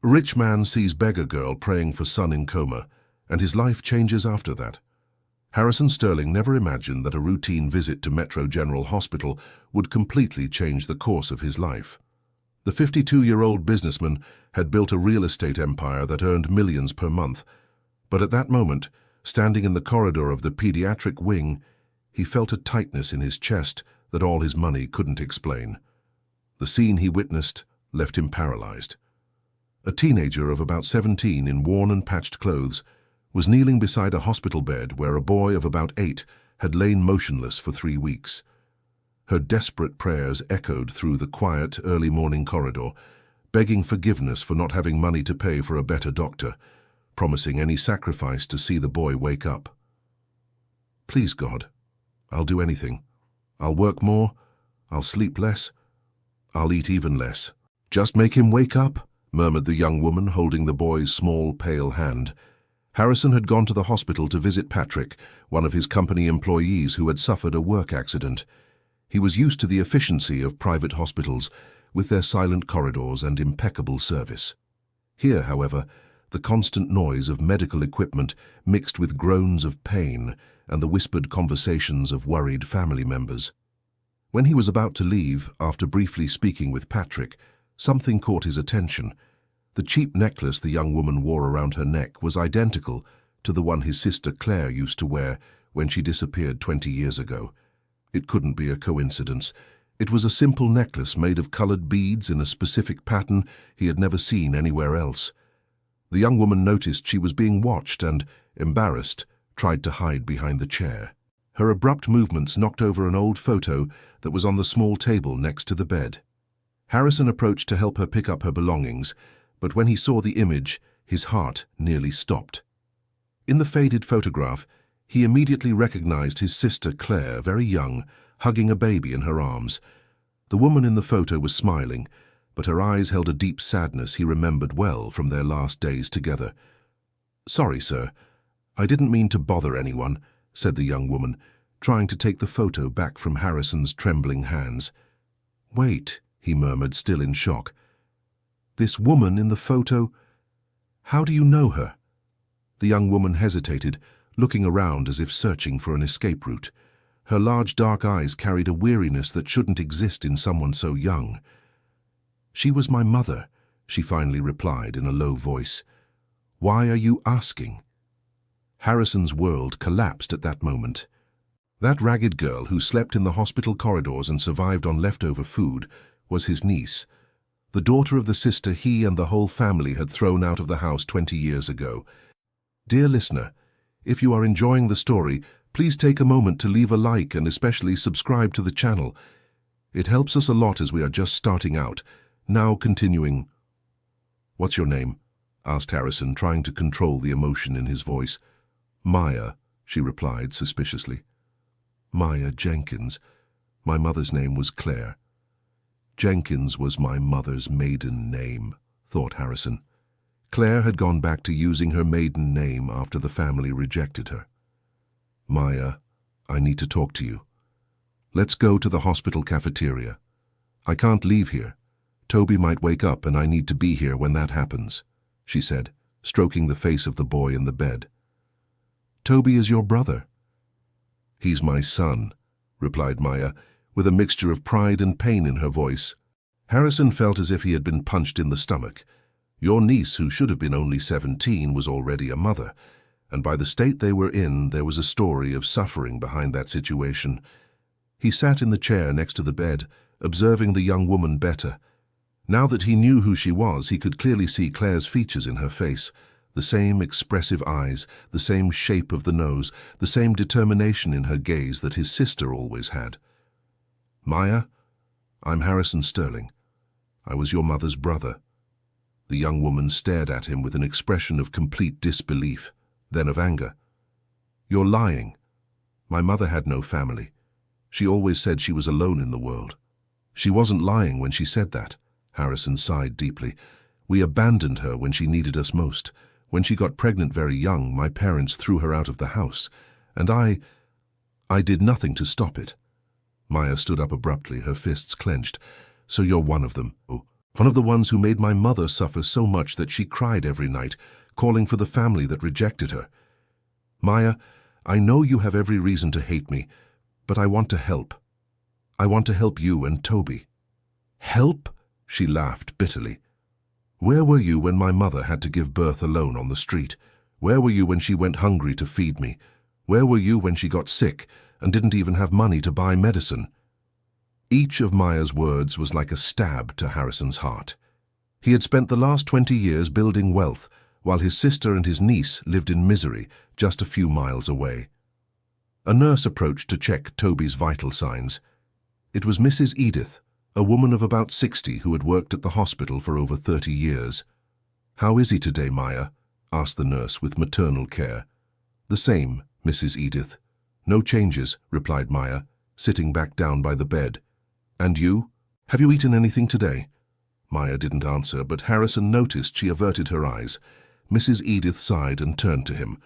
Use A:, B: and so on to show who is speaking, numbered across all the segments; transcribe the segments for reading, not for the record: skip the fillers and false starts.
A: A rich man sees beggar girl praying for son in coma, and his life changes after that. Harrison Sterling never imagined that a routine visit to Metro General Hospital would completely change the course of his life. The 52-year-old businessman had built a real estate empire that earned millions per month, but at that moment, standing in the corridor of the pediatric wing, he felt a tightness in his chest that all his money couldn't explain. The scene he witnessed left him paralyzed. A teenager of about 17 in worn and patched clothes was kneeling beside a hospital bed where a boy of about 8 had lain motionless for 3 weeks. Her desperate prayers echoed through the quiet, early morning corridor, begging forgiveness for not having money to pay for a better doctor, promising any sacrifice to see the boy wake up. "Please, God, I'll do anything. I'll work more, I'll sleep less, I'll eat even less. Just make him wake up," murmured the young woman, holding the boy's small, pale hand. Harrison had gone to the hospital to visit Patrick, one of his company employees who had suffered a work accident. He was used to the efficiency of private hospitals, with their silent corridors and impeccable service. Here, however, the constant noise of medical equipment mixed with groans of pain and the whispered conversations of worried family members. When he was about to leave, after briefly speaking with Patrick, something caught his attention. The cheap necklace the young woman wore around her neck was identical to the one his sister Claire used to wear when she disappeared 20 years ago. It couldn't be a coincidence. It was a simple necklace made of colored beads in a specific pattern he had never seen anywhere else. The young woman noticed she was being watched and, embarrassed, tried to hide behind the chair. Her abrupt movements knocked over an old photo that was on the small table next to the bed. Harrison approached to help her pick up her belongings, but when he saw the image, his heart nearly stopped. In the faded photograph, he immediately recognized his sister Claire, very young, hugging a baby in her arms. The woman in the photo was smiling, but her eyes held a deep sadness he remembered well from their last days together. "Sorry, sir. I didn't mean to bother anyone," said the young woman, trying to take the photo back from Harrison's trembling hands. "Wait," he murmured, still in shock. "This woman in the photo, how do you know her?" The young woman hesitated, looking around as if searching for an escape route. Her large dark eyes carried a weariness that shouldn't exist in someone so young. "She was my mother," she finally replied in a low voice. "Why are you asking?" Harrison's world collapsed at that moment. That ragged girl who slept in the hospital corridors and survived on leftover food was his niece, the daughter of the sister he and the whole family had thrown out of the house 20 years ago. Dear listener, if you are enjoying the story, please take a moment to leave a like and especially subscribe to the channel. It helps us a lot as we are just starting out. Now continuing. "What's your name?" asked Harrison, trying to control the emotion in his voice. "Maya," she replied suspiciously. "Maya Jenkins. My mother's name was Claire." Jenkins was my mother's maiden name, thought Harrison. Claire had gone back to using her maiden name after the family rejected her. "Maya, I need to talk to you. Let's go to the hospital cafeteria. I can't leave here. Toby might wake up and I need to be here when that happens," she said, stroking the face of the boy in the bed. "Toby is your brother." "He's my son," replied Maya, with a mixture of pride and pain in her voice. Harrison felt as if he had been punched in the stomach. Your niece, who should have been only 17, was already a mother, and by the state they were in, there was a story of suffering behind that situation. He sat in the chair next to the bed, observing the young woman better. Now that he knew who she was, he could clearly see Claire's features in her face, the same expressive eyes, the same shape of the nose, the same determination in her gaze that his sister always had. "Maya, I'm Harrison Sterling. I was your mother's brother." The young woman stared at him with an expression of complete disbelief, then of anger. "You're lying. My mother had no family. She always said she was alone in the world." "She wasn't lying when she said that," Harrison sighed deeply. "We abandoned her when she needed us most. When she got pregnant very young, my parents threw her out of the house, and I did nothing to stop it." Maya stood up abruptly, her fists clenched. "So you're one of them." "Oh, One of the ones who made my mother suffer so much that she cried every night, calling for the family that rejected her. Maya, I know you have every reason to hate me, but I want to help. I want to help you and Toby." "Help?" she laughed bitterly. "Where were you when my mother had to give birth alone on the street? Where were you when she went hungry to feed me? Where were you when she got sick and didn't even have money to buy medicine?" Each of Maya's words was like a stab to Harrison's heart. He had spent the last 20 years building wealth, while his sister and his niece lived in misery just a few miles away. A nurse approached to check Toby's vital signs. It was Mrs. Edith, a woman of about 60 who had worked at the hospital for over 30 years. "How is he today, Maya?" asked the nurse with maternal care. "The same, Mrs. Edith. No changes," replied Maya, sitting back down by the bed. "And you? Have you eaten anything today?" Maya didn't answer, but Harrison noticed she averted her eyes. Mrs. Edith sighed and turned to him.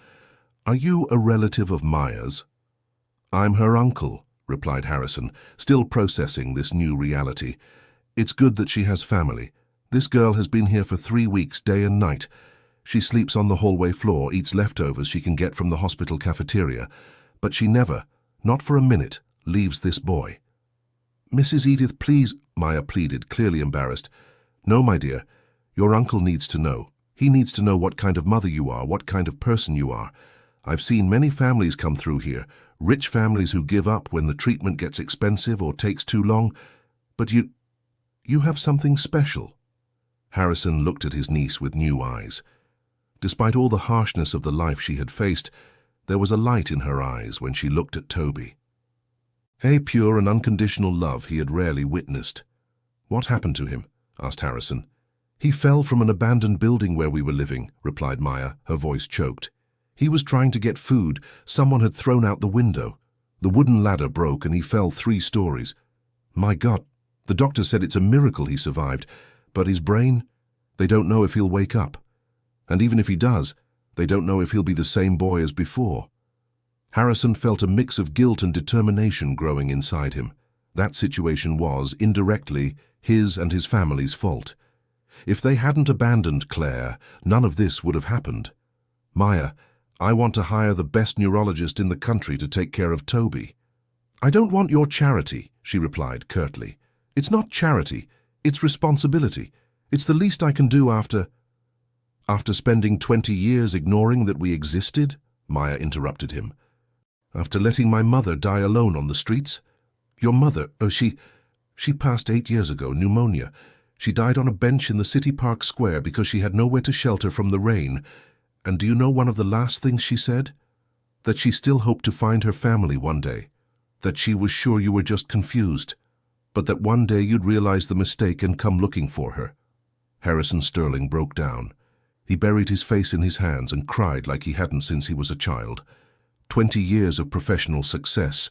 A: "Are you a relative of Maya's?" "I'm her uncle," replied Harrison, still processing this new reality. "It's good that she has family. This girl has been here for 3 weeks, day and night. She sleeps on the hallway floor, eats leftovers she can get from the hospital cafeteria, but she never, not for a minute, leaves this boy." "Mrs. Edith, please," Maya pleaded, clearly embarrassed. "No, my dear. Your uncle needs to know. He needs to know what kind of mother you are, what kind of person you are. I've seen many families come through here, rich families who give up when the treatment gets expensive or takes too long. But you have something special." Harrison looked at his niece with new eyes. Despite all the harshness of the life she had faced, there was a light in her eyes when she looked at Toby. A pure and unconditional love he had rarely witnessed. "What happened to him?" asked Harrison. "He fell from an abandoned building where we were living," replied Maya, her voice choked. "He was trying to get food. Someone had thrown out the window. The wooden ladder broke and he fell 3 stories. My God, the doctor said it's a miracle he survived, but his brain, they don't know if he'll wake up. And even if he does, they don't know if he'll be the same boy as before." Harrison felt a mix of guilt and determination growing inside him. That situation was, indirectly, his and his family's fault. If they hadn't abandoned Claire, none of this would have happened. "Maya, I want to hire the best neurologist in the country to take care of Toby." "I don't want your charity," she replied curtly. "It's not charity, it's responsibility. It's the least I can do after—" "After spending 20 years ignoring that we existed?" Maya interrupted him. "After letting my mother die alone on the streets? Your mother, she passed 8 years ago, pneumonia. She died on a bench in the City Park Square because she had nowhere to shelter from the rain. And do you know one of the last things she said? That she still hoped to find her family one day. That she was sure you were just confused. But that one day you'd realize the mistake and come looking for her." Harrison Sterling broke down. He buried his face in his hands and cried like he hadn't since he was a child. 20 years of professional success,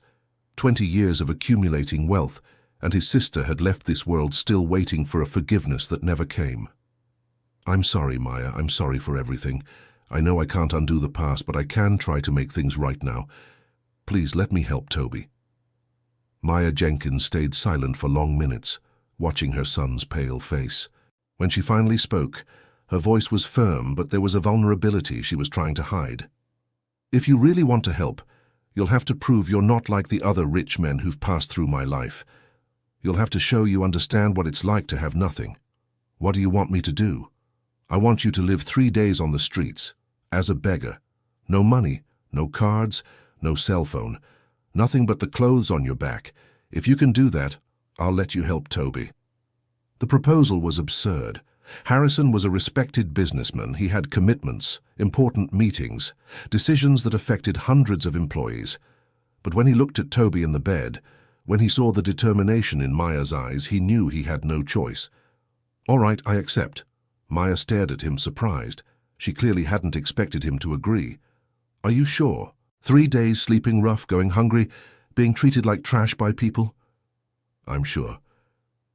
A: 20 years of accumulating wealth, and his sister had left this world still waiting for a forgiveness that never came. "I'm sorry, Maya. I'm sorry for everything. I know I can't undo the past, but I can try to make things right now. Please let me help Toby." Maya Jenkins stayed silent for long minutes, watching her son's pale face. When she finally spoke, her voice was firm, but there was a vulnerability she was trying to hide. "If you really want to help, you'll have to prove you're not like the other rich men who've passed through my life. You'll have to show you understand what it's like to have nothing. What do you want me to do? I want you to live 3 days on the streets, as a beggar. No money, no cards, no cell phone, nothing but the clothes on your back. If you can do that, I'll let you help Toby." The proposal was absurd. Harrison was a respected businessman. He had commitments, important meetings, decisions that affected hundreds of employees. But when he looked at Toby in the bed, when he saw the determination in Maya's eyes, he knew he had no choice. "All right, I accept." Maya stared at him, surprised. She clearly hadn't expected him to agree. "Are you sure? 3 days sleeping rough, going hungry, being treated like trash by people?" "I'm sure."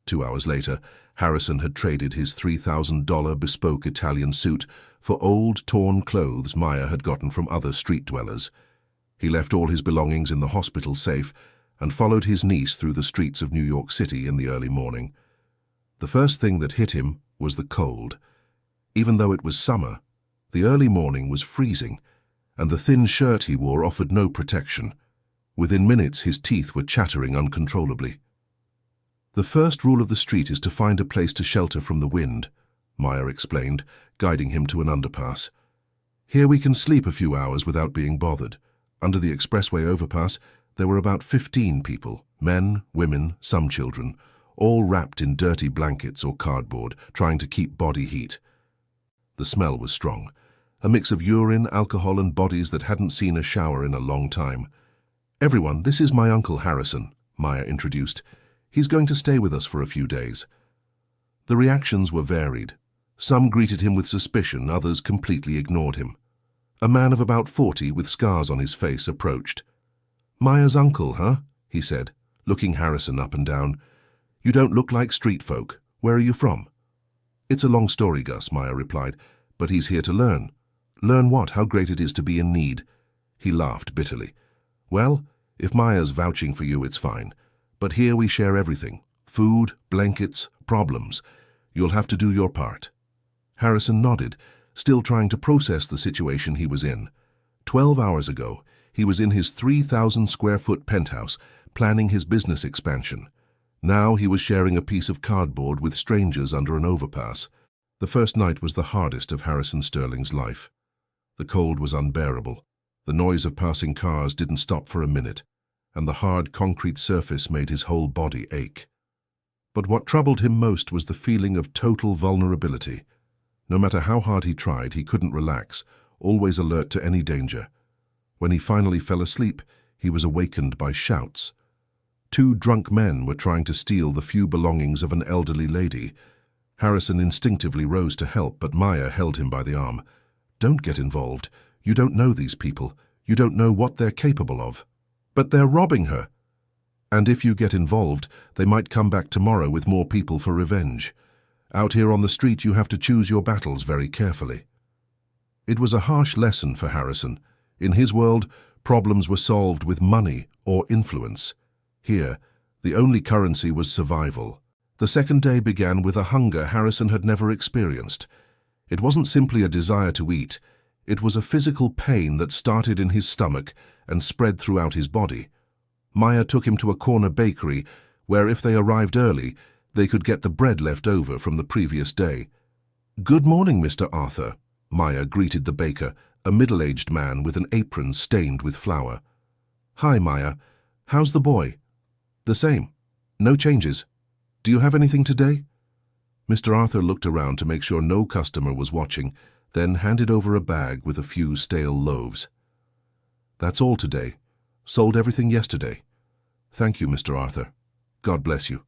A: 2 hours later, Harrison had traded his $3,000 bespoke Italian suit for old, torn clothes Maya had gotten from other street dwellers. He left all his belongings in the hospital safe and followed his niece through the streets of New York City in the early morning. The first thing that hit him was the cold. Even though it was summer, the early morning was freezing, and the thin shirt he wore offered no protection. Within minutes, his teeth were chattering uncontrollably. "The first rule of the street is to find a place to shelter from the wind," Maya explained, guiding him to an underpass. "Here we can sleep a few hours without being bothered." Under the expressway overpass, there were about 15 people, men, women, some children, all wrapped in dirty blankets or cardboard, trying to keep body heat. The smell was strong, a mix of urine, alcohol, and bodies that hadn't seen a shower in a long time. "Everyone, this is my Uncle Harrison," Maya introduced. "He's going to stay with us for a few days." The reactions were varied. Some greeted him with suspicion, others completely ignored him. A man of about 40 with scars on his face approached. "Maya's uncle, huh?" he said, looking Harrison up and down. "You don't look like street folk. Where are you from?" "It's a long story, Gus," Maya replied, "but he's here to learn." "Learn what? How great it is to be in need." He laughed bitterly. "Well, if Maya's vouching for you, it's fine. But here we share everything. Food, blankets, problems. You'll have to do your part." Harrison nodded, still trying to process the situation he was in. 12 hours ago, he was in his 3,000-square-foot penthouse, planning his business expansion. Now he was sharing a piece of cardboard with strangers under an overpass. The first night was the hardest of Harrison Sterling's life. The cold was unbearable. The noise of passing cars didn't stop for a minute, and the hard concrete surface made his whole body ache. But what troubled him most was the feeling of total vulnerability. No matter how hard he tried, he couldn't relax, always alert to any danger. When he finally fell asleep, he was awakened by shouts. 2 drunk men were trying to steal the few belongings of an elderly lady. Harrison instinctively rose to help, but Maya held him by the arm. "Don't get involved. You don't know these people. You don't know what they're capable of." "But they're robbing her." "And if you get involved, they might come back tomorrow with more people for revenge. Out here on the street, you have to choose your battles very carefully." It was a harsh lesson for Harrison. In his world, problems were solved with money or influence. Here, the only currency was survival. The second day began with a hunger Harrison had never experienced. It wasn't simply a desire to eat. It was a physical pain that started in his stomach and spread throughout his body. Maya took him to a corner bakery where, if they arrived early, they could get the bread left over from the previous day. "Good morning, Mr. Arthur," Maya greeted the baker, a middle-aged man with an apron stained with flour. "Hi, Maya. How's the boy?" "The same. No changes. Do you have anything today?" Mr. Arthur looked around to make sure no customer was watching, then handed over a bag with a few stale loaves. "That's all today. Sold everything yesterday." "Thank you, Mr. Arthur. God bless you."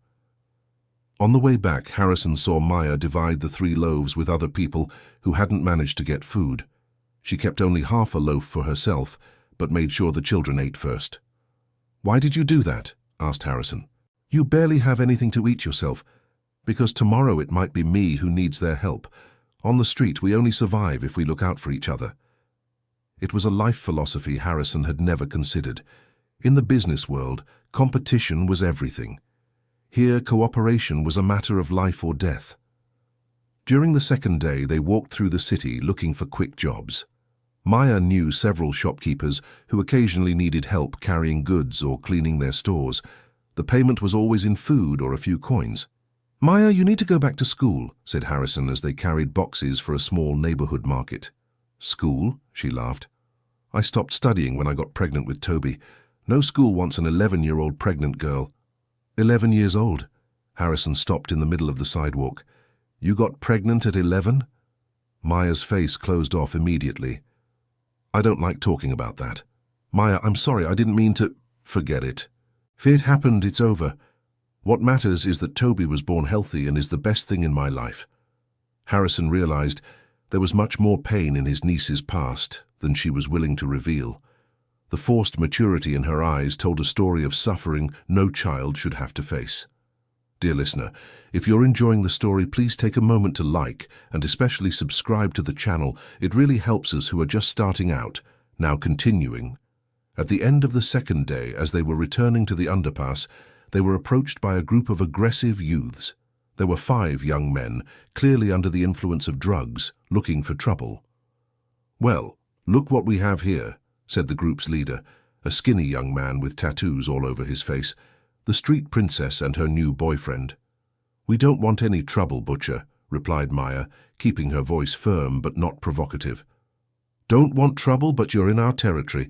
A: On the way back, Harrison saw Maya divide the 3 loaves with other people who hadn't managed to get food. She kept only half a loaf for herself, but made sure the children ate first. "Why did you do that?" asked Harrison. "You barely have anything to eat yourself. Because tomorrow it might be me who needs their help. On the street, we only survive if we look out for each other." It was a life philosophy Harrison had never considered. In the business world, competition was everything. Here, cooperation was a matter of life or death. During the second day, they walked through the city looking for quick jobs. Maya knew several shopkeepers who occasionally needed help carrying goods or cleaning their stores. The payment was always in food or a few coins. "Maya, you need to go back to school," said Harrison as they carried boxes for a small neighborhood market. "School?" she laughed. "I stopped studying when I got pregnant with Toby. No school wants an 11-year-old pregnant girl." 11 years old? Harrison stopped in the middle of the sidewalk. "You got pregnant at 11? Maya's face closed off immediately. "I don't like talking about that." "Maya, I'm sorry, I didn't mean to—" "Forget it. If it happened, it's over. What matters is that Toby was born healthy and is the best thing in my life." Harrison realized there was much more pain in his niece's past than she was willing to reveal. The forced maturity in her eyes told a story of suffering no child should have to face. Dear listener, if you're enjoying the story, please take a moment to like and especially subscribe to the channel. It really helps us who are just starting out. Now continuing. At the end of the second day, as they were returning to the underpass, they were approached by a group of aggressive youths. There were 5 young men, clearly under the influence of drugs, looking for trouble. "Well, look what we have here," said the group's leader, a skinny young man with tattoos all over his face, the street princess and her new boyfriend. "We don't want any trouble, Butcher," replied Maya, keeping her voice firm but not provocative. "Don't want trouble, but you're in our territory.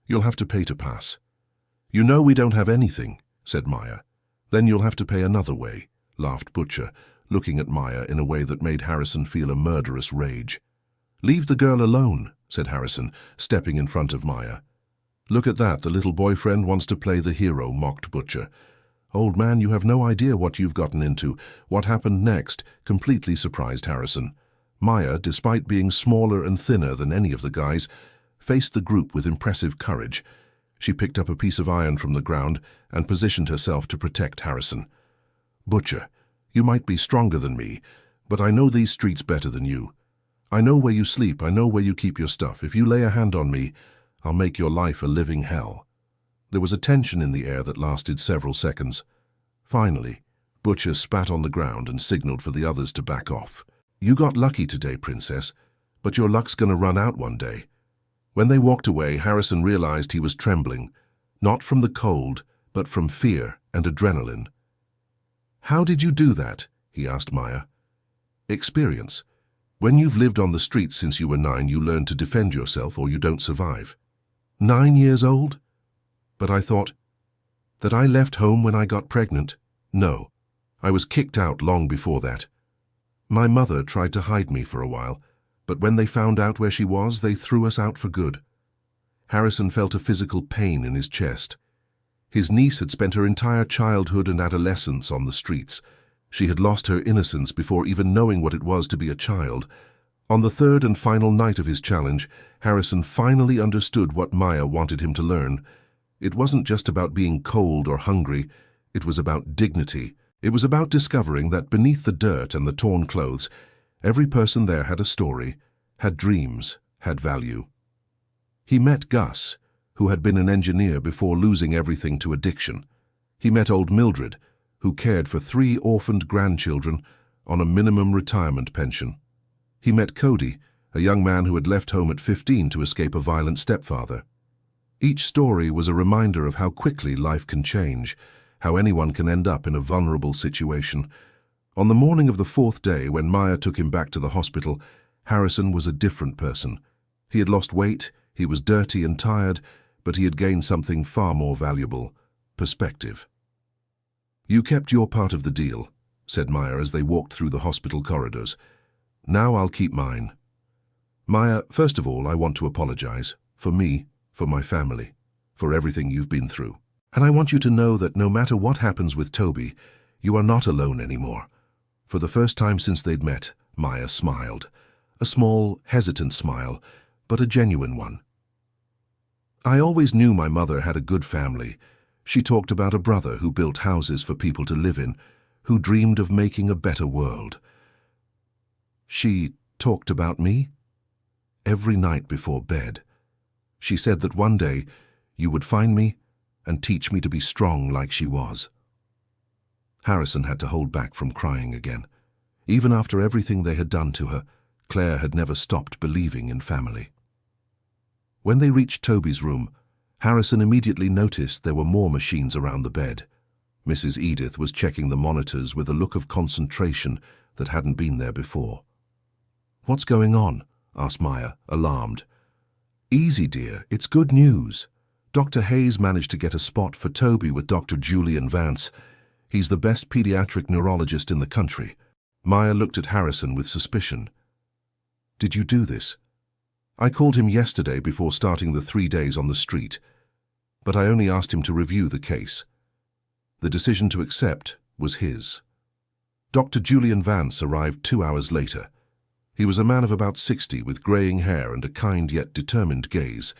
A: You'll have to pay to pass." "You know we don't have anything," said Maya. "Then you'll have to pay another way," laughed Butcher, looking at Maya in a way that made Harrison feel a murderous rage. "Leave the girl alone," said Harrison, stepping in front of Maya. "Look at that, the little boyfriend wants to play the hero," mocked Butcher. "Old man, you have no idea what you've gotten into." What happened next completely surprised Harrison. Maya, despite being smaller and thinner than any of the guys, faced the group with impressive courage. She picked up a piece of iron from the ground and positioned herself to protect Harrison. "Butcher, you might be stronger than me, but I know these streets better than you. I know where you sleep, I know where you keep your stuff. If you lay a hand on me, I'll make your life a living hell." There was a tension in the air that lasted several seconds. Finally, Butcher spat on the ground and signaled for the others to back off. "You got lucky today, Princess, but your luck's gonna run out one day." When they walked away, Harrison realized he was trembling, not from the cold, but from fear and adrenaline. "How did you do that?" he asked Maya. "Experience. When you've lived on the streets since you were 9, you learn to defend yourself or you don't survive." 9 years old? But I thought that I left home when I got pregnant. No, I was kicked out long before that. My mother tried to hide me for a while, but when they found out where she was, they threw us out for good. Harrison felt a physical pain in his chest. His niece had spent her entire childhood and adolescence on the streets. She had lost her innocence before even knowing what it was to be a child. On the 3rd and final night of his challenge, Harrison finally understood what Maya wanted him to learn. It wasn't just about being cold or hungry, it was about dignity. It was about discovering that beneath the dirt and the torn clothes, every person there had a story, had dreams, had value. He met Gus, who had been an engineer before losing everything to addiction. He met old Mildred, who cared for 3 orphaned grandchildren on a minimum retirement pension. He met Cody, a young man who had left home at 15 to escape a violent stepfather. Each story was a reminder of how quickly life can change, how anyone can end up in a vulnerable situation. On the morning of the 4th day, when Maya took him back to the hospital, Harrison was a different person. He had lost weight, he was dirty and tired, but he had gained something far more valuable: perspective. "You kept your part of the deal," said Maya as they walked through the hospital corridors. "Now I'll keep mine. Maya, first of all, I want to apologize. For me, for my family, for everything you've been through. And I want you to know that no matter what happens with Toby, you are not alone anymore." For the first time since they'd met, Maya smiled. A small, hesitant smile, but a genuine one. "I always knew my mother had a good family. She talked about a brother who built houses for people to live in, who dreamed of making a better world." "She talked about me?" "Every night before bed. She said that one day you would find me and teach me to be strong like she was." Harrison had to hold back from crying again. Even after everything they had done to her, Claire had never stopped believing in family. When they reached Toby's room, Harrison immediately noticed there were more machines around the bed. Mrs. Edith was checking the monitors with a look of concentration that hadn't been there before. "What's going on?" asked Maya, alarmed. "Easy, dear, it's good news. Dr. Hayes managed to get a spot for Toby with Dr. Julian Vance. He's the best pediatric neurologist in the country." Maya looked at Harrison with suspicion. "Did you do this?" "I called him yesterday before starting the 3 days on the street, but I only asked him to review the case. The decision to accept was his." Dr. Julian Vance arrived 2 hours later. He was a man of about 60 with greying hair and a kind yet determined gaze.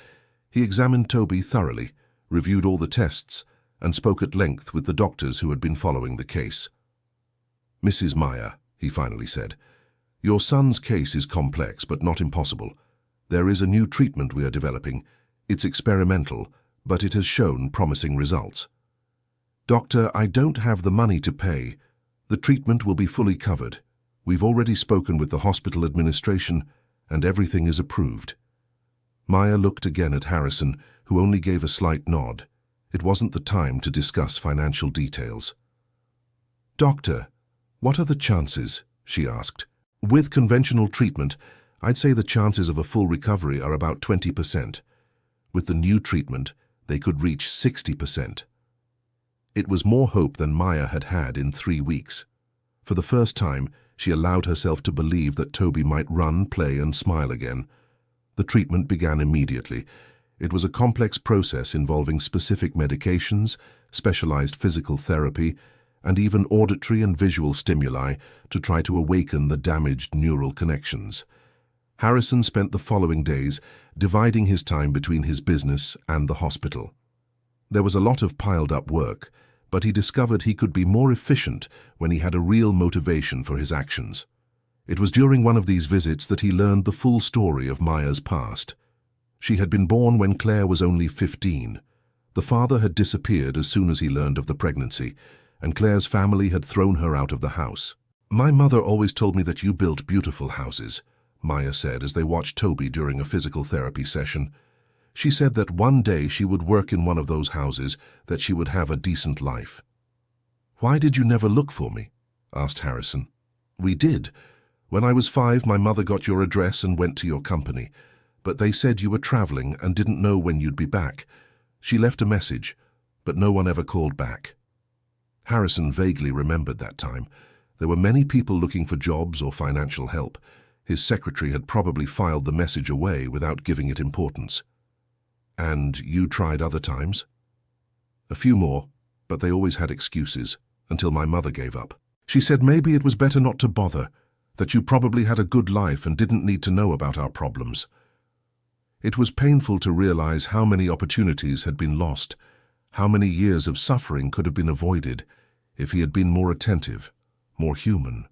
A: He examined Toby thoroughly, reviewed all the tests, and spoke at length with the doctors who had been following the case. "Mrs. Maya," he finally said, "your son's case is complex but not impossible. There is a new treatment we are developing. It's experimental, but it has shown promising results." "Doctor, I don't have the money to pay." The treatment will be fully covered. We've already spoken with the hospital administration, and everything is approved. Maya looked again at Harrison, who only gave a slight nod. It wasn't the time to discuss financial details. "Doctor, what are the chances?" she asked. "With conventional treatment, I'd say the chances of a full recovery are about 20%. With the new treatment, they could reach 60%. It was more hope than Maya had had in 3 weeks. For the first time, she allowed herself to believe that Toby might run, play, and smile again. The treatment began immediately. It was a complex process involving specific medications, specialized physical therapy, and even auditory and visual stimuli to try to awaken the damaged neural connections. Harrison spent the following days dividing his time between his business and the hospital. There was a lot of piled-up work, but he discovered he could be more efficient when he had a real motivation for his actions. It was during one of these visits that he learned the full story of Maya's past. She had been born when Claire was only 15. The father had disappeared as soon as he learned of the pregnancy, and Claire's family had thrown her out of the house. "My mother always told me that you built beautiful houses," Maya said as they watched Toby during a physical therapy session. She said that one day she would work in one of those houses, that she would have a decent life. "Why did you never look for me?" asked Harrison. "We did. When I was 5, my mother got your address and went to your company, but they said you were traveling and didn't know when you'd be back. She left a message, but no one ever called back." Harrison vaguely remembered that time. There were many people looking for jobs or financial help. His secretary had probably filed the message away without giving it importance. "And you tried other times?" "A few more, but they always had excuses, until my mother gave up. She said maybe it was better not to bother, that you probably had a good life and didn't need to know about our problems." It was painful to realize how many opportunities had been lost, how many years of suffering could have been avoided if he had been more attentive, more human.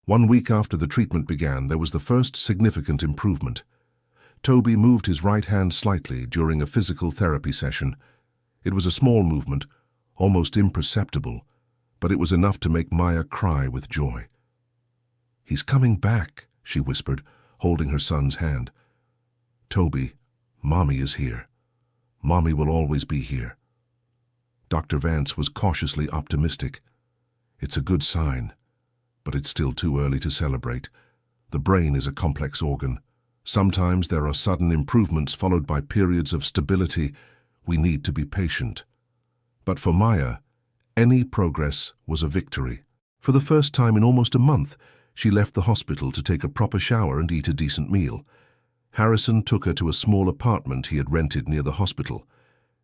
A: 1 week after the treatment began, there was the first significant improvement. Toby moved his right hand slightly during a physical therapy session. It was a small movement, almost imperceptible, but it was enough to make Maya cry with joy. "He's coming back," she whispered, holding her son's hand. "Toby, Mommy is here. Mommy will always be here." Dr. Vance was cautiously optimistic. "It's a good sign, but it's still too early to celebrate. The brain is a complex organ. Sometimes there are sudden improvements followed by periods of stability. We need to be patient." But for Maya, any progress was a victory. For the first time in almost a month, she left the hospital to take a proper shower and eat a decent meal. Harrison took her to a small apartment he had rented near the hospital.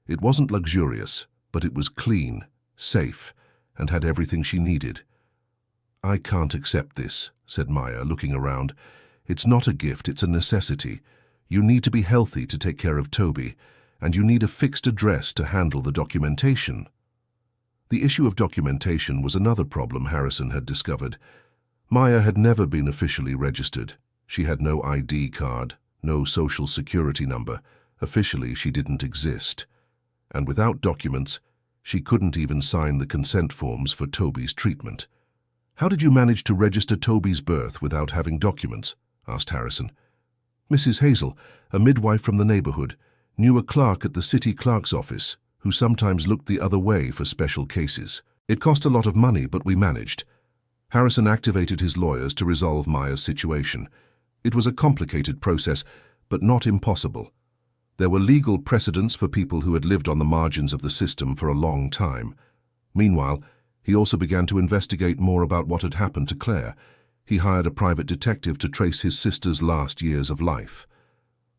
A: It wasn't luxurious, but it was clean, safe, and had everything she needed. "I can't accept this," said Maya, looking around. "It's not a gift, it's a necessity. You need to be healthy to take care of Toby, and you need a fixed address to handle the documentation." The issue of documentation was another problem Harrison had discovered. Maya had never been officially registered. She had no ID card, no social security number. Officially, she didn't exist. And without documents, she couldn't even sign the consent forms for Toby's treatment. "How did you manage to register Toby's birth without having documents?" asked Harrison. "Mrs. Hazel, a midwife from the neighborhood, knew a clerk at the city clerk's office who sometimes looked the other way for special cases. It cost a lot of money, but we managed." Harrison activated his lawyers to resolve Maya's situation. It was a complicated process, but not impossible. There were legal precedents for people who had lived on the margins of the system for a long time. Meanwhile, he also began to investigate more about what had happened to Claire. He hired a private detective to trace his sister's last years of life.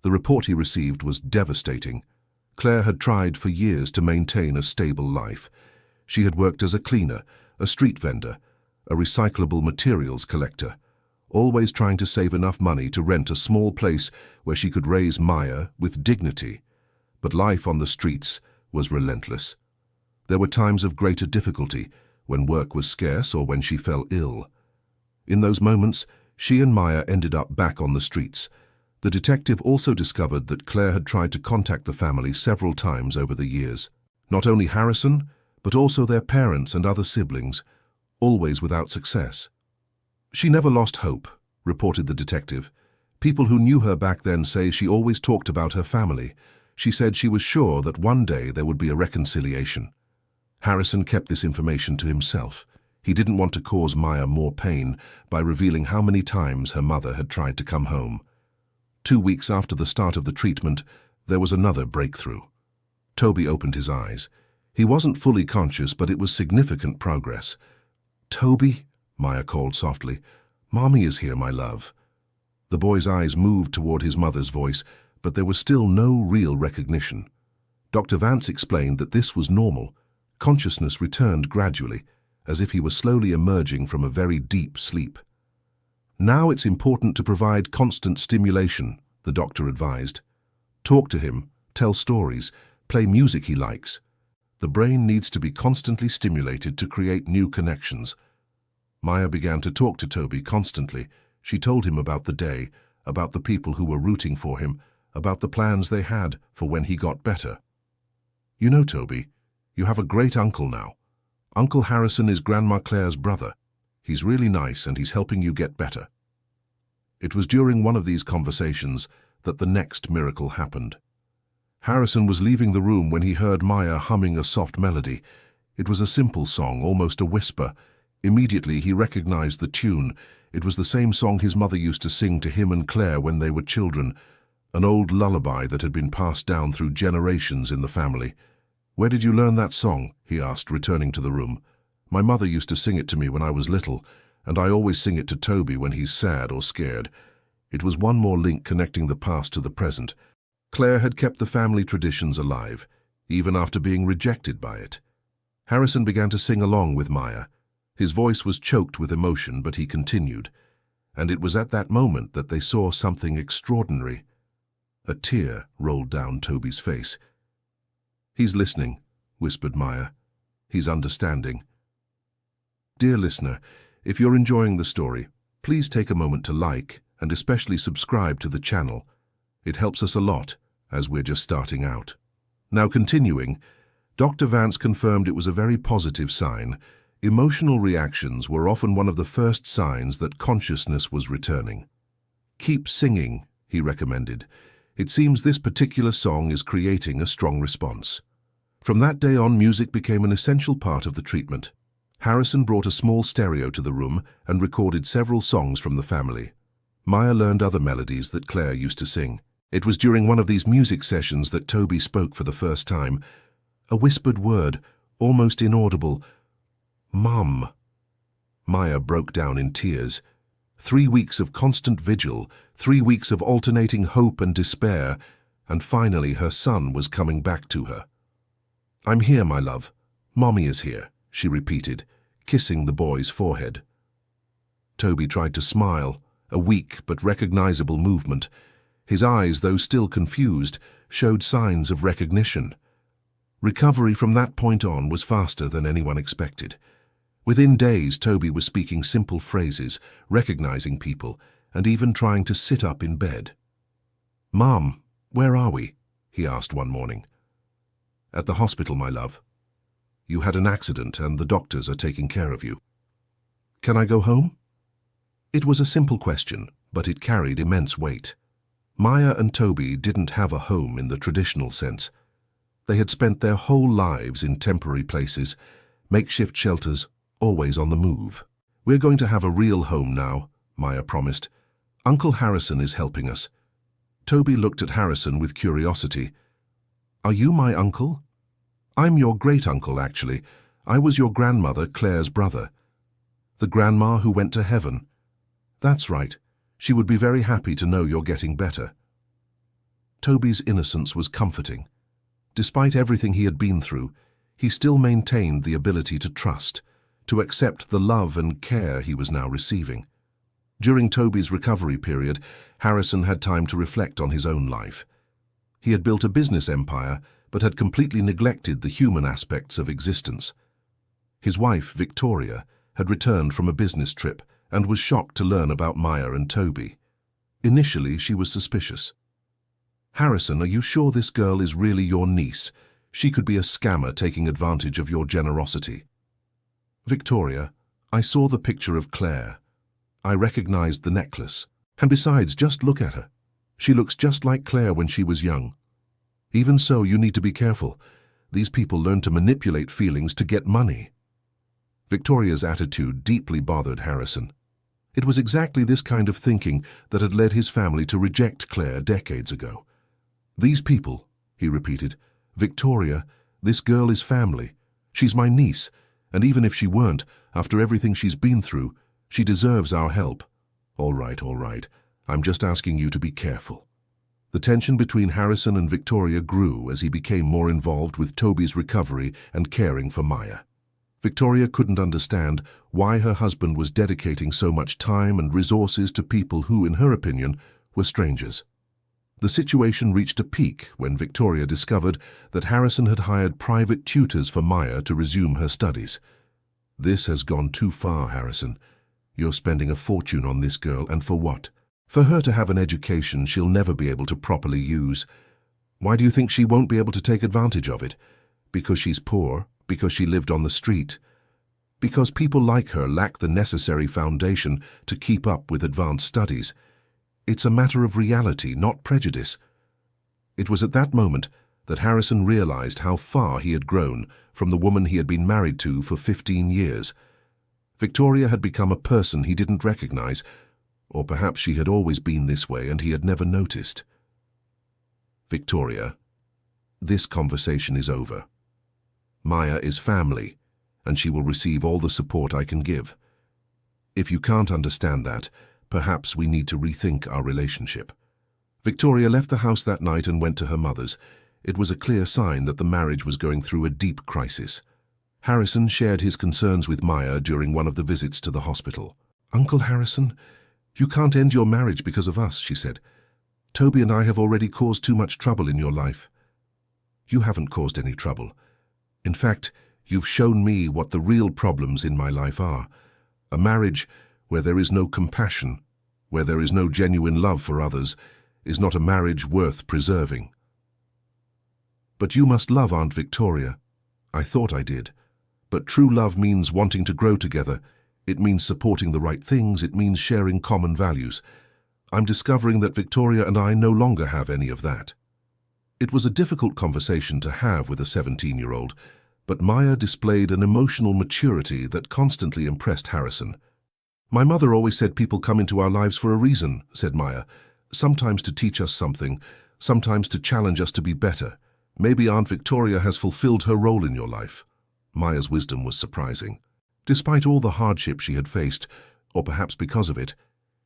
A: The report he received was devastating. Claire had tried for years to maintain a stable life. She had worked as a cleaner, a street vendor, a recyclable materials collector, always trying to save enough money to rent a small place where she could raise Maya with dignity. But life on the streets was relentless. There were times of greater difficulty, when work was scarce or when she fell ill. In those moments, she and Maya ended up back on the streets. The detective also discovered that Claire had tried to contact the family several times over the years. Not only Harrison, but also their parents and other siblings. always without success. She never lost hope, reported the detective. People who knew her back then say she always talked about her family. She said she was sure that one day there would be a reconciliation. Harrison kept this information to himself. He didn't want to cause Maya more pain by revealing how many times her mother had tried to come home. 2 weeks after the start of the treatment, there was another breakthrough. Toby opened his eyes. He wasn't fully conscious, but it was significant progress. "Toby," Maya called softly. "Mommy is here, my love." The boy's eyes moved toward his mother's voice, but there was still no real recognition. Dr. Vance explained that this was normal. Consciousness returned gradually, as if he was slowly emerging from a very deep sleep. "Now it's important to provide constant stimulation," the doctor advised. "Talk to him, tell stories, play music he likes. The brain needs to be constantly stimulated to create new connections." Maya began to talk to Toby constantly. She told him about the day, about the people who were rooting for him, about the plans they had for when he got better. "You know, Toby, you have a great uncle now. Uncle Harrison is Grandma Claire's brother. He's really nice and he's helping you get better." It was during one of these conversations that the next miracle happened. Harrison was leaving the room when he heard Maya humming a soft melody. It was a simple song, almost a whisper. Immediately he recognized the tune. It was the same song his mother used to sing to him and Claire when they were children, an old lullaby that had been passed down through generations in the family. "Where did you learn that song?" he asked, returning to the room. "My mother used to sing it to me when I was little, and I always sing it to Toby when he's sad or scared." It was one more link connecting the past to the present. Claire had kept the family traditions alive, even after being rejected by it. Harrison began to sing along with Maya. His voice was choked with emotion, but he continued. And it was at that moment that they saw something extraordinary. A tear rolled down Toby's face. "He's listening," whispered Maya. "He's understanding." Dear listener, if you're enjoying the story, please take a moment to like and especially subscribe to the channel. It helps us a lot, as we're just starting out. Now continuing, Dr. Vance confirmed it was a very positive sign. Emotional reactions were often one of the first signs that consciousness was returning. "Keep singing," he recommended. "It seems this particular song is creating a strong response." From that day on, music became an essential part of the treatment. Harrison brought a small stereo to the room and recorded several songs from the family. Maya learned other melodies that Claire used to sing. It was during one of these music sessions that Toby spoke for the first time. A whispered word, almost inaudible. "Mum." Maya broke down in tears. 3 weeks of constant vigil, 3 weeks of alternating hope and despair, and finally her son was coming back to her. "I'm here, my love. Mommy is here," she repeated, kissing the boy's forehead. Toby tried to smile, a weak but recognizable movement. His eyes, though still confused, showed signs of recognition. Recovery from that point on was faster than anyone expected. Within days, Toby was speaking simple phrases, recognizing people, and even trying to sit up in bed. "Mom, where are we?" he asked one morning. "At the hospital, my love. You had an accident and the doctors are taking care of you." "Can I go home?" It was a simple question, but it carried immense weight. Maya and Toby didn't have a home in the traditional sense. They had spent their whole lives in temporary places, makeshift shelters, always on the move. "We're going to have a real home now," Maya promised. "Uncle Harrison is helping us." Toby looked at Harrison with curiosity. "Are you my uncle?" "I'm your great-uncle, actually. I was your grandmother, Claire's brother." "The grandma who went to heaven?" "That's right. She would be very happy to know you're getting better." Toby's innocence was comforting. Despite everything he had been through, he still maintained the ability to trust, to accept the love and care he was now receiving. During Toby's recovery period, Harrison had time to reflect on his own life. He had built a business empire, but had completely neglected the human aspects of existence. His wife, Victoria, had returned from a business trip and was shocked to learn about Maya and Toby. Initially, she was suspicious. "Harrison, are you sure this girl is really your niece? She could be a scammer taking advantage of your generosity." "Victoria, I saw the picture of Claire. I recognized the necklace. And besides, just look at her. She looks just like Claire when she was young. Even so, you need to be careful. These people learn to manipulate feelings to get money. Victoria's attitude deeply bothered Harrison. It was exactly this kind of thinking that had led his family to reject Claire decades ago. These people, he repeated. Victoria, this girl is family. She's my niece, and even if she weren't, after everything she's been through, she deserves our help. All right. I'm just asking you to be careful. The tension between Harrison and Victoria grew as he became more involved with Toby's recovery and caring for Maya. Victoria couldn't understand why her husband was dedicating so much time and resources to people who, in her opinion, were strangers. The situation reached a peak when Victoria discovered that Harrison had hired private tutors for Maya to resume her studies. This has gone too far, Harrison. You're spending a fortune on this girl, and for what? For her to have an education she'll never be able to properly use. Why do you think she won't be able to take advantage of it? Because she's poor? Because she lived on the street? Because people like her lack the necessary foundation to keep up with advanced studies? It's a matter of reality, not prejudice. It was at that moment that Harrison realized how far he had grown from the woman he had been married to for 15 years. Victoria had become a person he didn't recognize, or perhaps she had always been this way and he had never noticed. Victoria, this conversation is over. Maya is family, and she will receive all the support I can give. If you can't understand that, perhaps we need to rethink our relationship. Victoria left the house that night and went to her mother's. It was a clear sign that the marriage was going through a deep crisis. Harrison shared his concerns with Maya during one of the visits to the hospital. "Uncle Harrison, you can't end your marriage because of us," she said. "Toby and I have already caused too much trouble in your life." "You haven't caused any trouble. In fact, you've shown me what the real problems in my life are. A marriage where there is no compassion, where there is no genuine love for others, is not a marriage worth preserving." "But you must love Aunt Victoria." "I thought I did. But true love means wanting to grow together. It means supporting the right things. It means sharing common values. I'm discovering that Victoria and I no longer have any of that." It was a difficult conversation to have with a 17-year-old, but Maya displayed an emotional maturity that constantly impressed Harrison. "My mother always said people come into our lives for a reason," said Maya. "Sometimes to teach us something, sometimes to challenge us to be better. Maybe Aunt Victoria has fulfilled her role in your life." Maya's wisdom was surprising. Despite all the hardship she had faced, or perhaps because of it,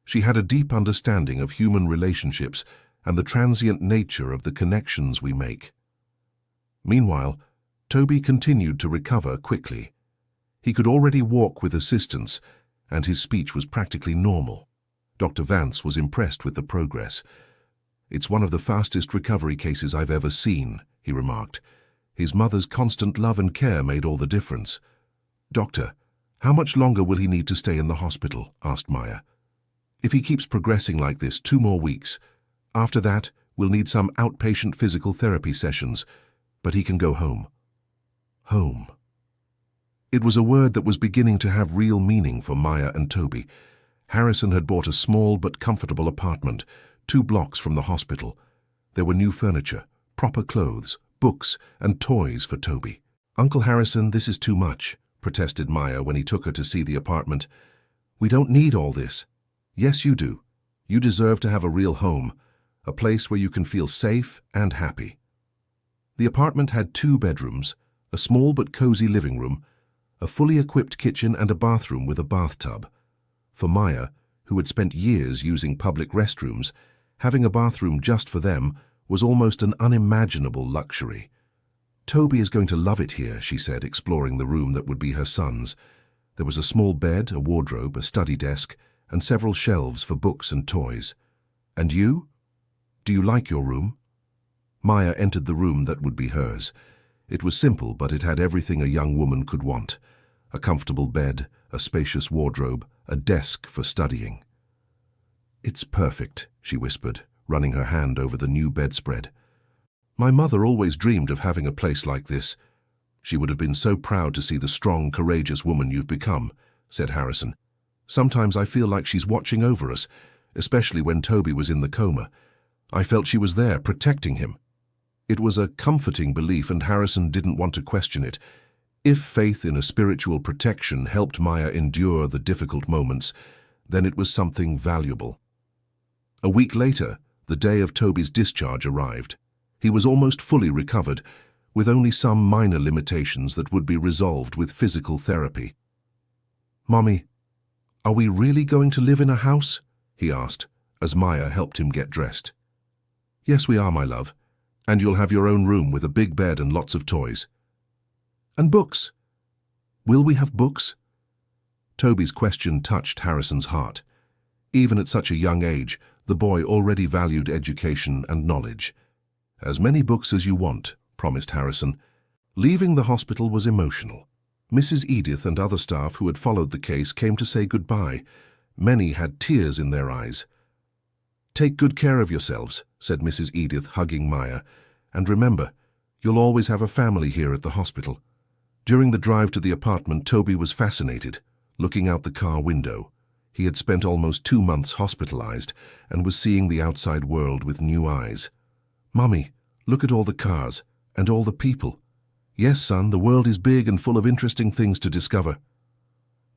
A: she had a deep understanding of human relationships and the transient nature of the connections we make. Meanwhile, Toby continued to recover quickly. He could already walk with assistance, and his speech was practically normal. Dr. Vance was impressed with the progress. "It's one of the fastest recovery cases I've ever seen," he remarked. His mother's constant love and care made all the difference. "Doctor, how much longer will he need to stay in the hospital?" asked Maya. "If he keeps progressing like this, 2 more weeks. After that, we'll need some outpatient physical therapy sessions, but he can go home." Home. It was a word that was beginning to have real meaning for Maya and Toby. Harrison had bought a small but comfortable apartment, 2 blocks from the hospital. There were new furniture, proper clothes, books, and toys for Toby. "Uncle Harrison, this is too much," protested Maya when he took her to see the apartment. "We don't need all this." "Yes, you do. You deserve to have a real home, a place where you can feel safe and happy." The apartment had 2 bedrooms, a small but cozy living room, a fully equipped kitchen and a bathroom with a bathtub. For Maya, who had spent years using public restrooms, having a bathroom just for them was almost an unimaginable luxury. "Toby is going to love it here," she said, exploring the room that would be her son's. There was a small bed, a wardrobe, a study desk, and several shelves for books and toys. "And you? Do you like your room?" Maya entered the room that would be hers. It was simple, but it had everything a young woman could want: a comfortable bed, a spacious wardrobe, a desk for studying. "It's perfect," she whispered, running her hand over the new bedspread. "My mother always dreamed of having a place like this. She would have been so proud to see the strong, courageous woman you've become," said Harrison. "Sometimes I feel like she's watching over us, especially when Toby was in the coma. I felt she was there, protecting him." It was a comforting belief, and Harrison didn't want to question it. If faith in a spiritual protection helped Maya endure the difficult moments, then it was something valuable. A week later, the day of Toby's discharge arrived. He was almost fully recovered, with only some minor limitations that would be resolved with physical therapy. "Mommy, are we really going to live in a house?" he asked, as Maya helped him get dressed. "Yes, we are, my love. And you'll have your own room with a big bed and lots of toys." "And books? Will we have books?" Toby's question touched Harrison's heart. Even at such a young age, the boy already valued education and knowledge. "As many books as you want," promised Harrison. Leaving the hospital was emotional. Mrs. Edith and other staff who had followed the case came to say goodbye. Many had tears in their eyes. "Take good care of yourselves," said Mrs. Edith, hugging Maya. "And remember, you'll always have a family here at the hospital." During the drive to the apartment, Toby was fascinated, looking out the car window. He had spent almost 2 months hospitalized and was seeing the outside world with new eyes. "Mummy, look at all the cars and all the people." "Yes, son, the world is big and full of interesting things to discover."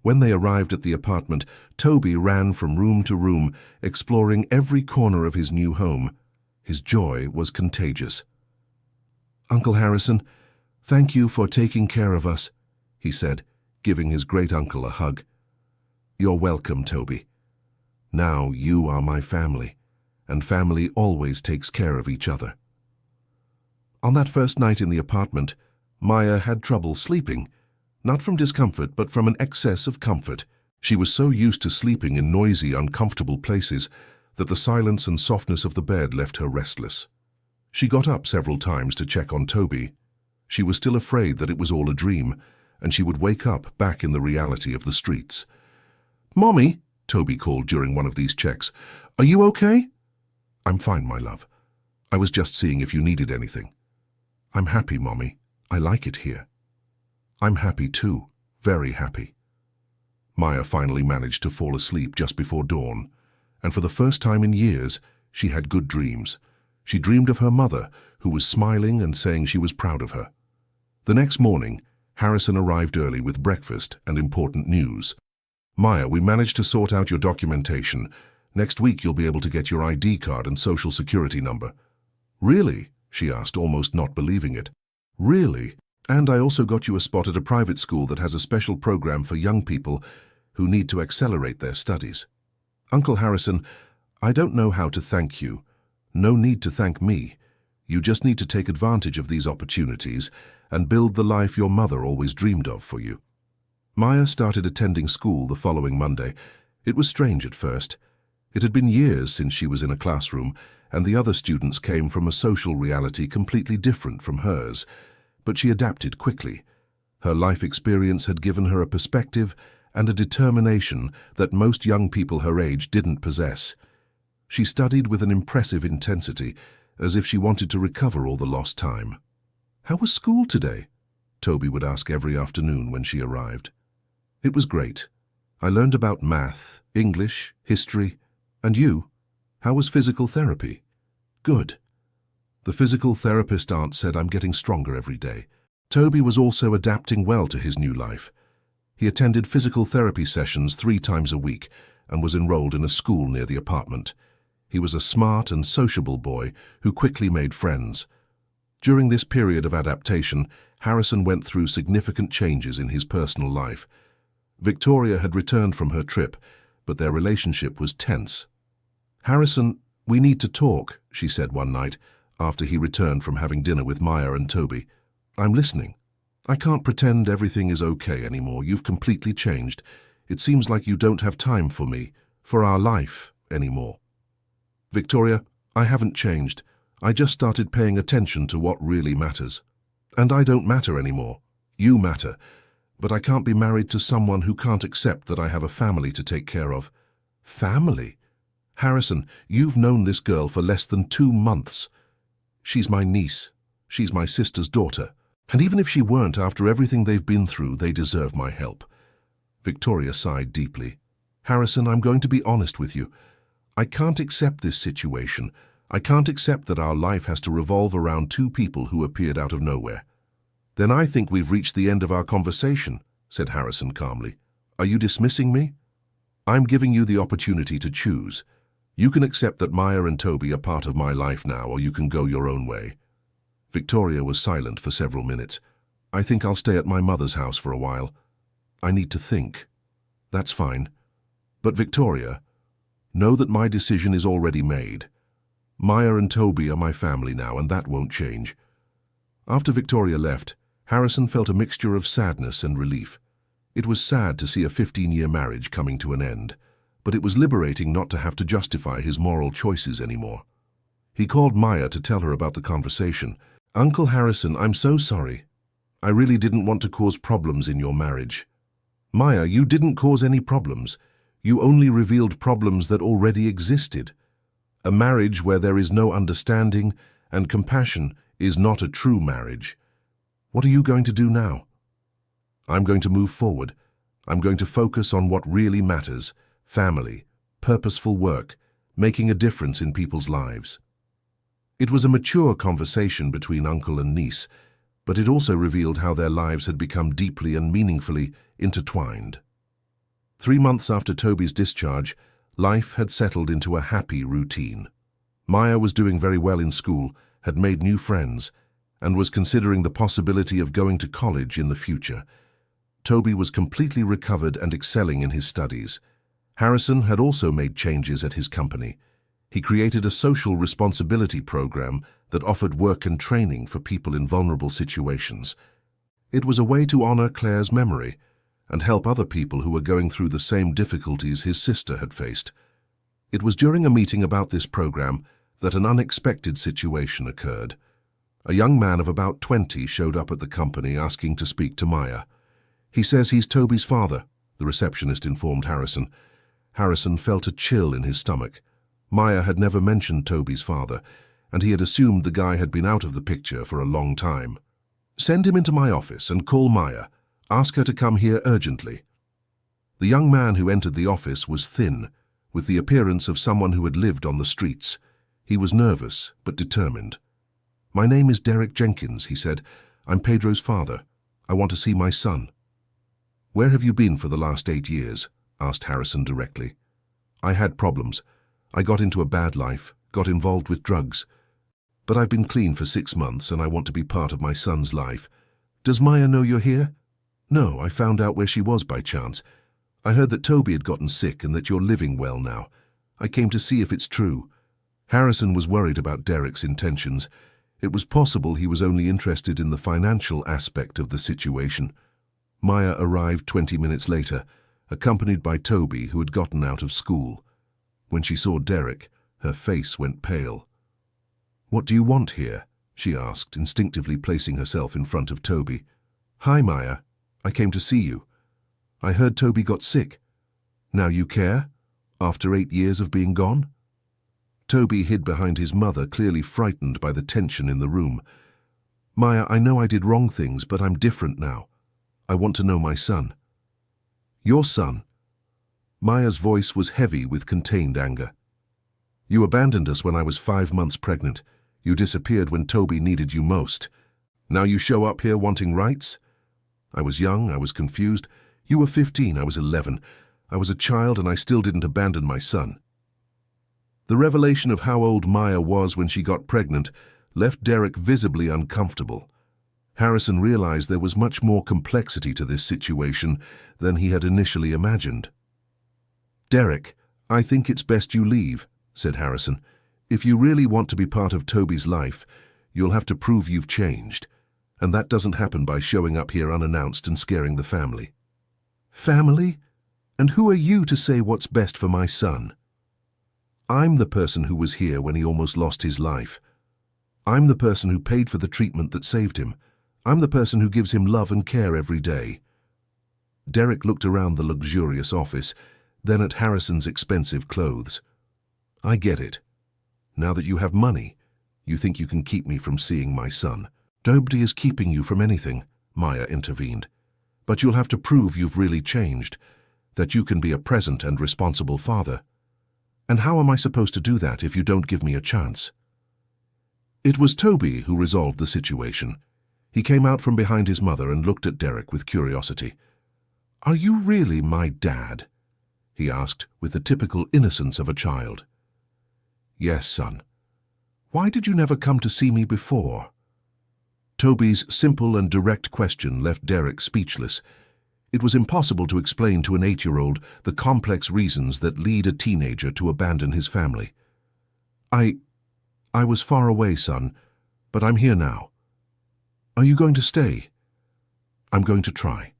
A: When they arrived at the apartment, Toby ran from room to room, exploring every corner of his new home. His joy was contagious. "Uncle Harrison, thank you for taking care of us," he said, giving his great-uncle a hug. "You're welcome, Toby. Now you are my family, and family always takes care of each other." On that first night in the apartment, Maya had trouble sleeping, not from discomfort but from an excess of comfort. She was so used to sleeping in noisy, uncomfortable places that the silence and softness of the bed left her restless. She got up several times to check on Toby. She was still afraid that it was all a dream, and she would wake up back in the reality of the streets. "Mommy," Toby called during one of these checks, "are you okay?" "I'm fine, my love. I was just seeing if you needed anything." "I'm happy, Mommy. I like it here." "I'm happy too, very happy." Maya finally managed to fall asleep just before dawn, and for the first time in years, she had good dreams. She dreamed of her mother, who was smiling and saying she was proud of her. The next morning, Harrison arrived early with breakfast and important news. "Maya, we managed to sort out your documentation. Next week you'll be able to get your ID card and social security number." "Really?" she asked, almost not believing it. "Really? And I also got you a spot at a private school that has a special program for young people who need to accelerate their studies." "Uncle Harrison, I don't know how to thank you. No need to thank me. You just need to take advantage of these opportunities and build the life your mother always dreamed of for you." Maya started attending school the following Monday. It was strange at first. It had been years since she was in a classroom, and the other students came from a social reality completely different from hers. But she adapted quickly. Her life experience had given her a perspective and a determination that most young people her age didn't possess. She studied with an impressive intensity, as if she wanted to recover all the lost time. "How was school today?" Toby would ask every afternoon when she arrived. "It was great. I learned about math, English, history. And you? How was physical therapy?" "Good." The physical therapist aunt said I'm getting stronger every day. Toby was also adapting well to his new life. He attended physical therapy sessions 3 times a week and was enrolled in a school near the apartment. He was a smart and sociable boy who quickly made friends. During this period of adaptation, Harrison went through significant changes in his personal life. Victoria had returned from her trip, but their relationship was tense. "Harrison, we need to talk," she said one night, after he returned from having dinner with Maya and Toby. "I'm listening. I can't pretend everything is okay anymore. You've completely changed. It seems like you don't have time for me, for our life, anymore." "Victoria, I haven't changed. I just started paying attention to what really matters. And I don't matter anymore. You matter. But I can't be married to someone who can't accept that I have a family to take care of." "Family? Harrison, you've known this girl for less than 2 months. She's my niece. She's my sister's daughter. And even if she weren't, after everything they've been through, they deserve my help. Victoria sighed deeply. Harrison, I'm going to be honest with you. I can't accept this situation. I can't accept that our life has to revolve around two people who appeared out of nowhere. Then I think we've reached the end of our conversation, said Harrison calmly. Are you dismissing me? I'm giving you the opportunity to choose. You can accept that Maya and Toby are part of my life now, or you can go your own way. Victoria was silent for several minutes. I think I'll stay at my mother's house for a while. I need to think. That's fine. But Victoria, know that my decision is already made. Maya and Toby are my family now, and that won't change. After Victoria left, Harrison felt a mixture of sadness and relief. It was sad to see a 15-year marriage coming to an end, but it was liberating not to have to justify his moral choices anymore. He called Maya to tell her about the conversation. Uncle Harrison, I'm so sorry. I really didn't want to cause problems in your marriage. Maya, you didn't cause any problems. You only revealed problems that already existed. A marriage where there is no understanding and compassion is not a true marriage. What are you going to do now? I'm going to move forward. I'm going to focus on what really matters: family, purposeful work, making a difference in people's lives. It was a mature conversation between uncle and niece, but it also revealed how their lives had become deeply and meaningfully intertwined. 3 months after Toby's discharge, life had settled into a happy routine. Maya was doing very well in school, had made new friends, and was considering the possibility of going to college in the future. Toby was completely recovered and excelling in his studies. Harrison had also made changes at his company. He created a social responsibility program that offered work and training for people in vulnerable situations. It was a way to honor Claire's memory and help other people who were going through the same difficulties his sister had faced. It was during a meeting about this program that an unexpected situation occurred. A young man of about 20 showed up at the company asking to speak to Maya. He says he's Toby's father, the receptionist informed Harrison. Harrison felt a chill in his stomach. Maya had never mentioned Toby's father, and he had assumed the guy had been out of the picture for a long time. Send him into my office and call Maya. Ask her to come here urgently. The young man who entered the office was thin, with the appearance of someone who had lived on the streets. He was nervous, but determined. My name is Derek Jenkins, he said. I'm Pedro's father. I want to see my son. Where have you been for the last 8 years? Asked Harrison directly. I had problems. I got into a bad life, got involved with drugs. But I've been clean for 6 months and I want to be part of my son's life. Does Maya know you're here? No, I found out where she was by chance. I heard that Toby had gotten sick and that you're living well now. I came to see if it's true. Harrison was worried about Derek's intentions. It was possible he was only interested in the financial aspect of the situation. Maya arrived 20 minutes later, accompanied by Toby, who had gotten out of school. When she saw Derek, her face went pale. What do you want here? She asked, instinctively placing herself in front of Toby. Hi, Maya. I came to see you. I heard Toby got sick. Now you care? After 8 years of being gone? Toby hid behind his mother, clearly frightened by the tension in the room. Maya, I know I did wrong things, but I'm different now. I want to know my son. Your son? Maya's voice was heavy with contained anger. You abandoned us when I was 5 months pregnant. You disappeared when Toby needed you most. Now you show up here wanting rights? I was young, I was confused. You were 15, I was 11. I was a child and I still didn't abandon my son. The revelation of how old Maya was when she got pregnant left Derek visibly uncomfortable. Harrison realized there was much more complexity to this situation than he had initially imagined. Derek, I think it's best you leave, said Harrison. If you really want to be part of Toby's life, you'll have to prove you've changed. And that doesn't happen by showing up here unannounced and scaring the family. Family? And who are you to say what's best for my son? I'm the person who was here when he almost lost his life. I'm the person who paid for the treatment that saved him. I'm the person who gives him love and care every day. Derek looked around the luxurious office, then at Harrison's expensive clothes. I get it. Now that you have money, you think you can keep me from seeing my son. Nobody is keeping you from anything, Maya intervened. But you'll have to prove you've really changed, that you can be a present and responsible father. And how am I supposed to do that if you don't give me a chance? It was Toby who resolved the situation. He came out from behind his mother and looked at Derek with curiosity. "Are you really my dad?" he asked with the typical innocence of a child. "Yes, son. Why did you never come to see me before?" Toby's simple and direct question left Derek speechless. It was impossible to explain to an 8-year-old the complex reasons that lead a teenager to abandon his family. I was far away, son, but I'm here now. Are you going to stay?" "I'm going to try."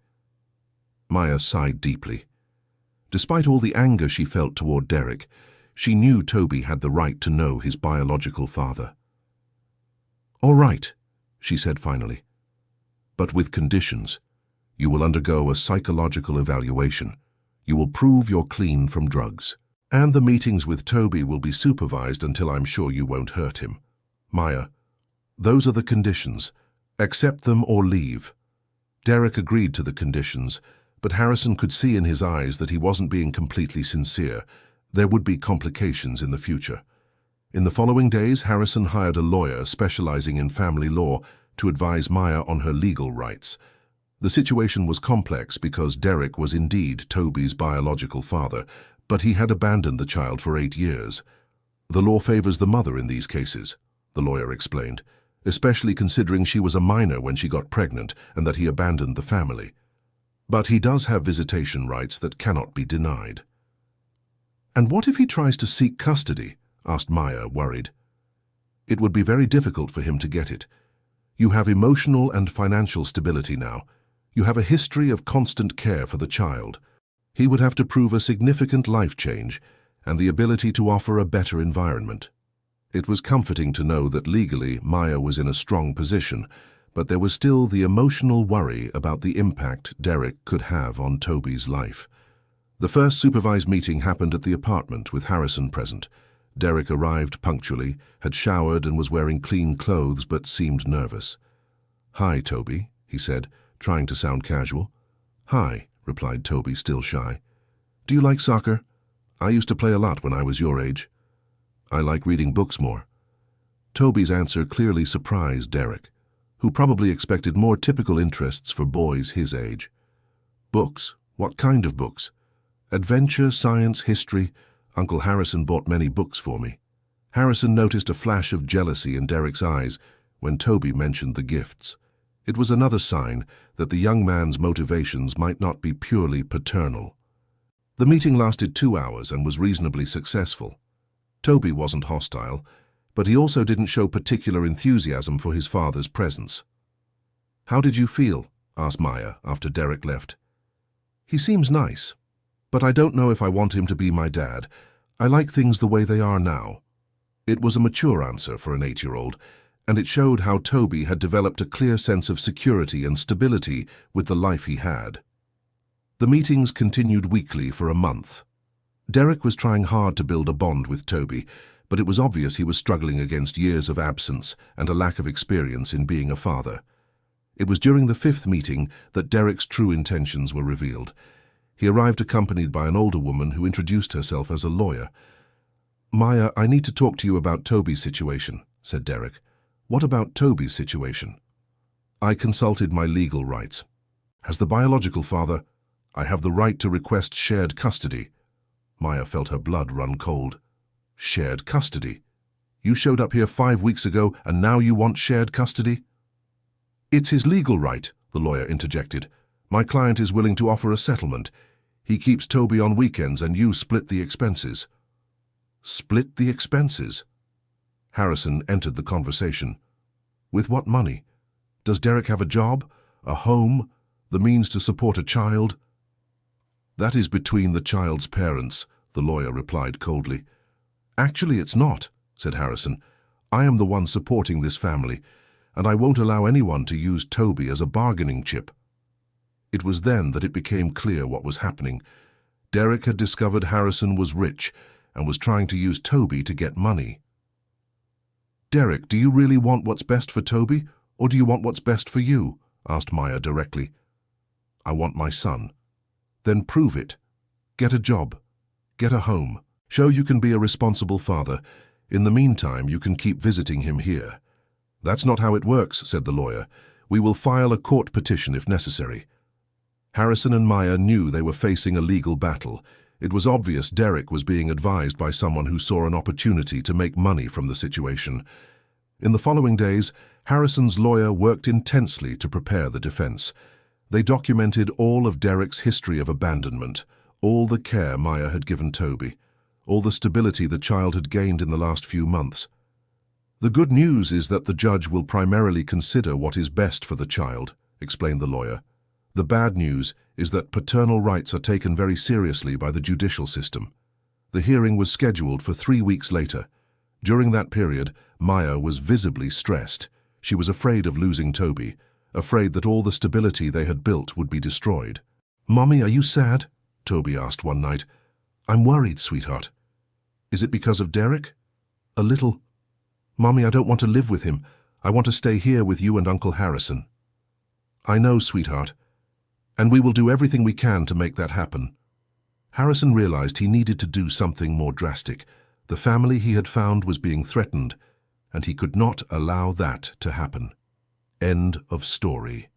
A: Maya sighed deeply. Despite all the anger she felt toward Derek, she knew Toby had the right to know his biological father. "All right," she said finally, "but with conditions. You will undergo a psychological evaluation. You will prove you're clean from drugs. And the meetings with Toby will be supervised until I'm sure you won't hurt him. Maya, those are the conditions. Accept them or leave." Derek agreed to the conditions, but Harrison could see in his eyes that he wasn't being completely sincere. There would be complications in the future. In the following days, Harrison hired a lawyer specializing in family law to advise Maya on her legal rights. The situation was complex because Derek was indeed Toby's biological father, but he had abandoned the child for 8 years. "The law favors the mother in these cases," the lawyer explained, "especially considering she was a minor when she got pregnant and that he abandoned the family. But he does have visitation rights that cannot be denied." "And what if he tries to seek custody?" asked Maya, worried. "It would be very difficult for him to get it. You have emotional and financial stability now. You have a history of constant care for the child. He would have to prove a significant life change and the ability to offer a better environment." It was comforting to know that legally Maya was in a strong position, but there was still the emotional worry about the impact Derek could have on Toby's life. The first supervised meeting happened at the apartment with Harrison present. Derek arrived punctually, had showered and was wearing clean clothes but seemed nervous. "Hi, Toby," he said, trying to sound casual. "Hi," replied Toby, still shy. "Do you like soccer? I used to play a lot when I was your age." "I like reading books more." Toby's answer clearly surprised Derek, who probably expected more typical interests for boys his age. "Books? What kind of books?" "Adventure, science, history. Uncle Harrison bought many books for me." Harrison noticed a flash of jealousy in Derek's eyes when Toby mentioned the gifts. It was another sign that the young man's motivations might not be purely paternal. The meeting lasted 2 hours and was reasonably successful. Toby wasn't hostile, but he also didn't show particular enthusiasm for his father's presence. "How did you feel?" asked Maya after Derek left. "He seems nice, but I don't know if I want him to be my dad. I like things the way they are now." It was a mature answer for an 8-year-old, and it showed how Toby had developed a clear sense of security and stability with the life he had. The meetings continued weekly for a month. Derek was trying hard to build a bond with Toby, but it was obvious he was struggling against years of absence and a lack of experience in being a father. It was during the 5th meeting that Derek's true intentions were revealed. He arrived accompanied by an older woman who introduced herself as a lawyer. "Maya, I need to talk to you about Toby's situation," said Derek. "What about Toby's situation?" "I consulted my legal rights. As the biological father, I have the right to request shared custody." Maya felt her blood run cold. "Shared custody? You showed up here 5 weeks ago and now you want shared custody?" "It's his legal right," the lawyer interjected. "My client is willing to offer a settlement. He keeps Toby on weekends and you split the expenses." "Split the expenses?" Harrison entered the conversation. "With what money? Does Derek have a job, a home, the means to support a child?" "That is between the child's parents," the lawyer replied coldly. "Actually, it's not," said Harrison. "I am the one supporting this family, and I won't allow anyone to use Toby as a bargaining chip." It was then that it became clear what was happening. Derek had discovered Harrison was rich and was trying to use Toby to get money. "Derek, do you really want what's best for Toby, or do you want what's best for you?" asked Maya directly. I want my son. Then prove it. Get a job. Get a home. Show you can be a responsible father. In the meantime, you can keep visiting him here. That's not how it works, said the lawyer. We will file a court petition if necessary. Harrison and Maya knew they were facing a legal battle. It was obvious Derek was being advised by someone who saw an opportunity to make money from the situation. In the following days, Harrison's lawyer worked intensely to prepare the defense. They documented all of Derek's history of abandonment, all the care Maya had given Toby, all the stability the child had gained in the last few months. The good news is that the judge will primarily consider what is best for the child, explained the lawyer. The bad news is that paternal rights are taken very seriously by the judicial system. The hearing was scheduled for 3 weeks later. During that period, Maya was visibly stressed. She was afraid of losing Toby, afraid that all the stability they had built would be destroyed. "Mommy, are you sad?" Toby asked one night. "I'm worried, sweetheart." "Is it because of Derek?" "A little." "Mommy, I don't want to live with him. I want to stay here with you and Uncle Harrison." "I know, sweetheart. And we will do everything we can to make that happen." Harrison realized he needed to do something more drastic. The family he had found was being threatened, and he could not allow that to happen. End of story.